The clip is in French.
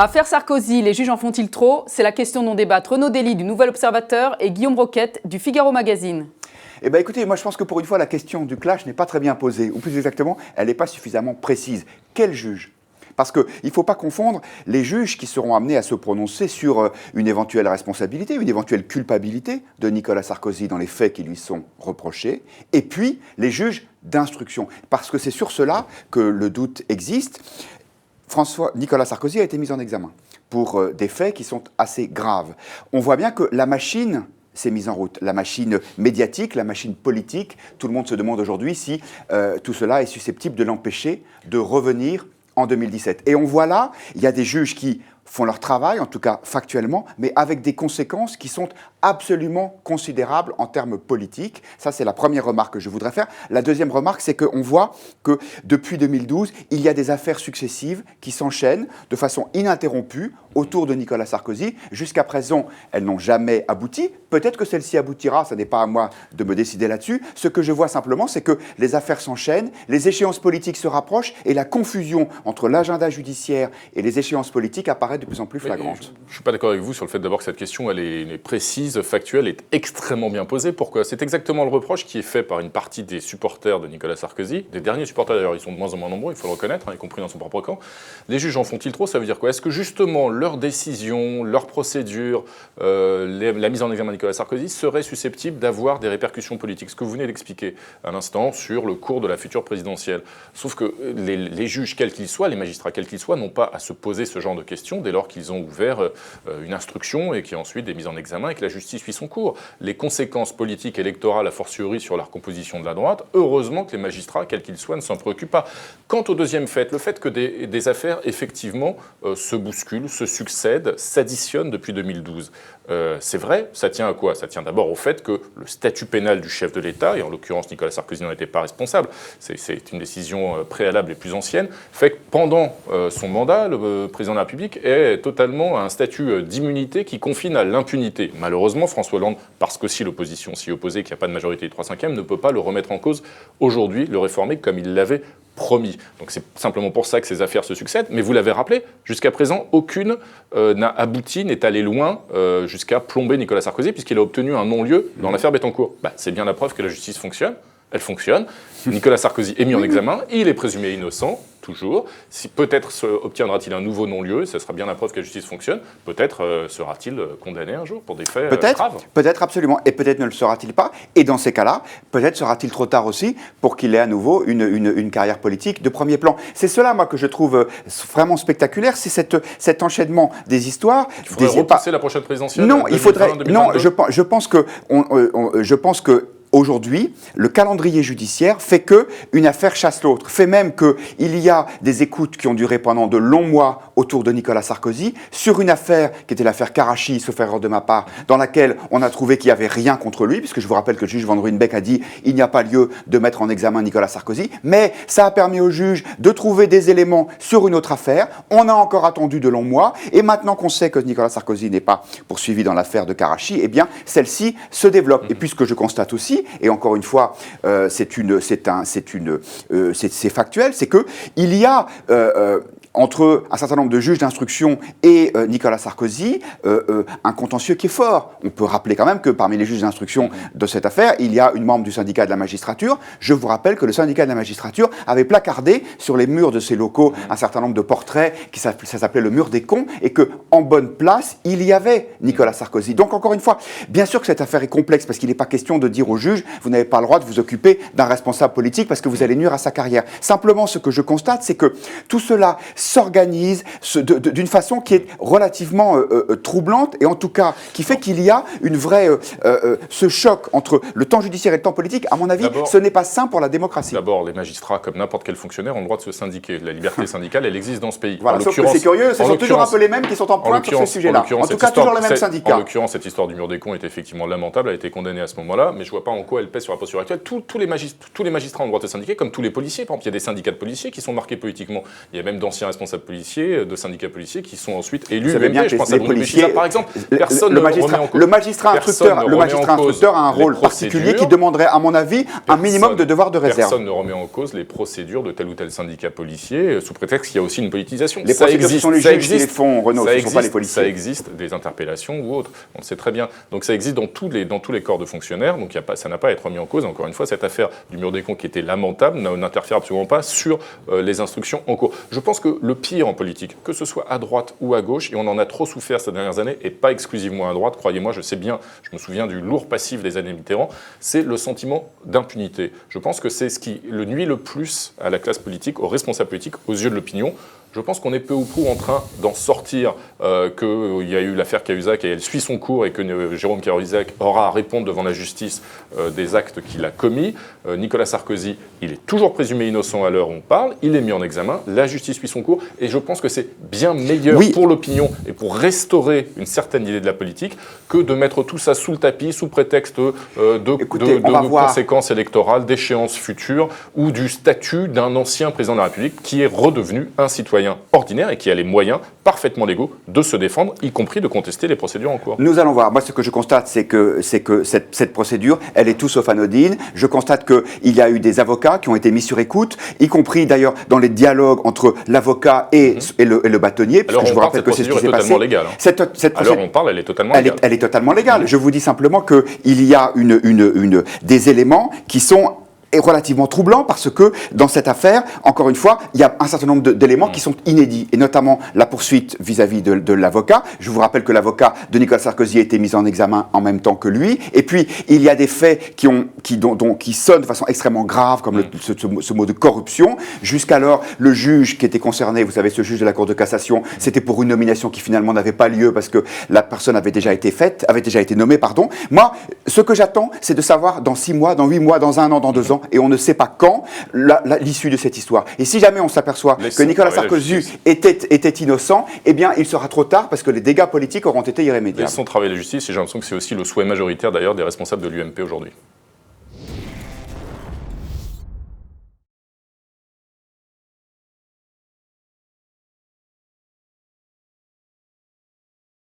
Affaire Sarkozy, les juges en font-ils trop? C'est la question dont débattent Renaud Dely du Nouvel Observateur et Guillaume Roquette du Figaro Magazine. Eh bien écoutez, moi je pense que pour une fois la question du clash n'est pas très bien posée, ou plus exactement, elle n'est pas suffisamment précise. Quel juge ? Parce qu'il ne faut pas confondre les juges qui seront amenés à se prononcer sur une éventuelle responsabilité, une éventuelle culpabilité de Nicolas Sarkozy dans les faits qui lui sont reprochés, et puis les juges d'instruction. Parce que c'est sur cela que le doute existe. Nicolas Sarkozy a été mis en examen pour des faits qui sont assez graves. On voit bien que la machine s'est mise en route. La machine médiatique, la machine politique, tout le monde se demande aujourd'hui si tout cela est susceptible de l'empêcher de revenir en 2017. Et on voit là, il y a des juges qui font leur travail, en tout cas factuellement, mais avec des conséquences qui sont absolument considérables en termes politiques. Ça, c'est la première remarque que je voudrais faire. La deuxième remarque, c'est qu'on voit que depuis 2012, il y a des affaires successives qui s'enchaînent de façon ininterrompue autour de Nicolas Sarkozy. Jusqu'à présent, elles n'ont jamais abouti. Peut-être que celle-ci aboutira, ça n'est pas à moi de me décider là-dessus. Ce que je vois simplement, c'est que les affaires s'enchaînent, les échéances politiques se rapprochent et la confusion entre l'agenda judiciaire et les échéances politiques apparaît de plus en plus flagrante. Je ne suis pas d'accord avec vous sur le fait d'abord que cette question, elle est précise, factuelle, est extrêmement bien posée. Pourquoi ? C'est exactement le reproche qui est fait par une partie des supporters de Nicolas Sarkozy, des derniers supporters d'ailleurs, ils sont de moins en moins nombreux, il faut le reconnaître, y compris dans son propre camp. Les juges en font-ils trop ? Ça veut dire quoi ? Est-ce que justement leurs décisions, leurs procédures, la mise en examen de Nicolas Sarkozy serait susceptible d'avoir des répercussions politiques ? Ce que vous venez d'expliquer à l'instant sur le cours de la future présidentielle. Sauf que les juges, quels qu'ils soient, les magistrats, quels qu'ils soient, n'ont pas à se poser ce genre de questions dès lors qu'ils ont ouvert une instruction et qu'il y a ensuite des mises en examen et que la justice suit son cours. Les conséquences politiques électorales, a fortiori sur la recomposition de la droite, heureusement que les magistrats, quels qu'ils soient, ne s'en préoccupent pas. Quant au deuxième fait, le fait que des affaires, effectivement, se bousculent, se succèdent, s'additionnent depuis 2012. C'est vrai, ça tient à quoi ? Ça tient d'abord au fait que le statut pénal du chef de l'État, et en l'occurrence Nicolas Sarkozy n'en était pas responsable, c'est une décision préalable et plus ancienne, fait que pendant son mandat, le président de la République est totalement à un statut d'immunité qui confine à l'impunité. Malheureusement, François Hollande, parce que si l'opposition s'y opposait, qu'il n'y a pas de majorité des 3/5, ne peut pas le remettre en cause aujourd'hui, le réformer comme il l'avait promis. Donc c'est simplement pour ça que ces affaires se succèdent. Mais vous l'avez rappelé, jusqu'à présent, aucune n'a abouti, n'est allée loin jusqu'à plomber Nicolas Sarkozy, puisqu'il a obtenu un non-lieu dans l'affaire Bettencourt. C'est bien la preuve que la justice fonctionne. Elle fonctionne. Nicolas Sarkozy est mis en examen. Il est présumé innocent, toujours. Peut-être obtiendra-t-il un nouveau non-lieu. Ce sera bien la preuve que la justice fonctionne. Peut-être sera-t-il condamné un jour pour des faits graves. Peut-être, absolument. Et peut-être ne le sera-t-il pas. Et dans ces cas-là, peut-être sera-t-il trop tard aussi pour qu'il ait à nouveau une carrière politique de premier plan. C'est cela, moi, que je trouve vraiment spectaculaire. C'est cet enchaînement des histoires. Il faudrait repousser la prochaine présidentielle. Non, il faudrait. Non, je pense que aujourd'hui, le calendrier judiciaire fait qu'une affaire chasse l'autre, fait même qu'il y a des écoutes qui ont duré pendant de longs mois autour de Nicolas Sarkozy, sur une affaire qui était l'affaire Karachi, sauf erreur de ma part, dans laquelle on a trouvé qu'il n'y avait rien contre lui, puisque je vous rappelle que le juge Van Ruijnbeek a dit il n'y a pas lieu de mettre en examen Nicolas Sarkozy, mais ça a permis au juge de trouver des éléments sur une autre affaire. On a encore attendu de longs mois, et maintenant qu'on sait que Nicolas Sarkozy n'est pas poursuivi dans l'affaire de Karachi, eh bien, celle-ci se développe. Et puis ce que je constate aussi, et encore une fois, c'est factuel, c'est qu'il y a entre un certain nombre de juges d'instruction et Nicolas Sarkozy, un contentieux qui est fort. On peut rappeler quand même que parmi les juges d'instruction de cette affaire, il y a une membre du syndicat de la magistrature. Je vous rappelle que le syndicat de la magistrature avait placardé sur les murs de ses locaux un certain nombre de portraits, ça s'appelait le mur des cons, et qu'en bonne place, il y avait Nicolas Sarkozy. Donc encore une fois, bien sûr que cette affaire est complexe, parce qu'il n'est pas question de dire au juge, vous n'avez pas le droit de vous occuper d'un responsable politique parce que vous allez nuire à sa carrière. Simplement, ce que je constate, c'est que tout cela s'organise d'une façon qui est relativement troublante, et en tout cas qui fait qu'il y a une vraie ce choc entre le temps judiciaire et le temps politique. À mon avis, ce n'est pas sain pour la démocratie. D'abord, les magistrats, comme n'importe quel fonctionnaire, ont le droit de se syndiquer. La liberté syndicale, elle existe dans ce pays. Voilà, sauf que c'est curieux, ce sont toujours un peu les mêmes qui sont en pointe sur ce sujet-là. En tout cas, toujours le même syndicat. En l'occurrence, cette histoire du mur des cons est effectivement lamentable, elle a été condamnée à ce moment-là, mais je ne vois pas en quoi elle pèse sur la posture actuelle. Tous les magistrats ont le droit de se syndiquer, comme tous les policiers. Par exemple, il y a des syndicats de policiers qui sont marqués politiquement. Il y a même d'anciens responsables policiers, de syndicats policiers qui sont ensuite élus Vous savez bien UMP. que Je pense à les Bruno policiers, Béchisa, par exemple. Personne le ne remet en cause. magistrat instructeur a un rôle particulier qui demanderait, à mon avis, un minimum de devoir de réserve. Personne ne remet en cause les procédures de tel ou tel syndicat policier, sous prétexte qu'il y a aussi une politisation. Les procédures, ce sont les juges qui les font, Renaud, ce ne sont pas les policiers. Ça existe, des interpellations ou autres, on le sait très bien. Donc ça existe dans tous les corps de fonctionnaires, donc ça n'a pas à être remis en cause. Encore une fois, cette affaire du mur des cons qui était lamentable n'interfère absolument pas sur les instructions en cours. Je pense que le pire en politique, que ce soit à droite ou à gauche, et on en a trop souffert ces dernières années, et pas exclusivement à droite, croyez-moi, je sais bien, je me souviens du lourd passif des années Mitterrand, c'est le sentiment d'impunité. Je pense que c'est ce qui le nuit le plus à la classe politique, aux responsables politiques, aux yeux de l'opinion. Je pense qu'on est peu ou prou en train d'en sortir, qu'il y a eu l'affaire Cahuzac et elle suit son cours et que Jérôme Cahuzac aura à répondre devant la justice des actes qu'il a commis. Nicolas Sarkozy, il est toujours présumé innocent à l'heure où on parle, il est mis en examen, la justice suit son cours et je pense que c'est bien meilleur pour l'opinion et pour restaurer une certaine idée de la politique que de mettre tout ça sous le tapis, sous prétexte de conséquences électorales, d'échéances futures ou du statut d'un ancien président de la République qui est redevenu un citoyen ordinaire et qui a les moyens parfaitement légaux de se défendre, y compris de contester les procédures en cours. Nous allons voir. Moi, ce que je constate, c'est que cette procédure, elle est tout sauf anodine. Je constate qu'il y a eu des avocats qui ont été mis sur écoute, y compris d'ailleurs dans les dialogues entre l'avocat et le bâtonnier, puisque je vous rappelle que c'est ce qui s'est passé. Légale, hein. Cette Alors on parle, elle est totalement légale. Elle est totalement légale. Je vous dis simplement qu'il y a des éléments qui sont relativement troublant parce que dans cette affaire, encore une fois, il y a un certain nombre d'éléments qui sont inédits, et notamment la poursuite vis-à-vis de l'avocat. Je vous rappelle que l'avocat de Nicolas Sarkozy a été mis en examen en même temps que lui, et puis il y a des faits qui sonnent de façon extrêmement grave, comme ce mot de corruption. Jusqu'alors, le juge qui était concerné, vous savez, ce juge de la Cour de cassation, c'était pour une nomination qui finalement n'avait pas lieu parce que la personne avait déjà été nommée, pardon. Moi, ce que j'attends, c'est de savoir dans 6 mois, dans 8 mois, dans 1 an, dans 2 ans, et on ne sait pas quand, l'issue de cette histoire. Et si jamais on s'aperçoit que Nicolas Sarkozy était innocent, eh bien, il sera trop tard parce que les dégâts politiques auront été irrémédiables. Laissons travailler la justice, et j'ai l'impression que c'est aussi le souhait majoritaire d'ailleurs des responsables de l'UMP aujourd'hui.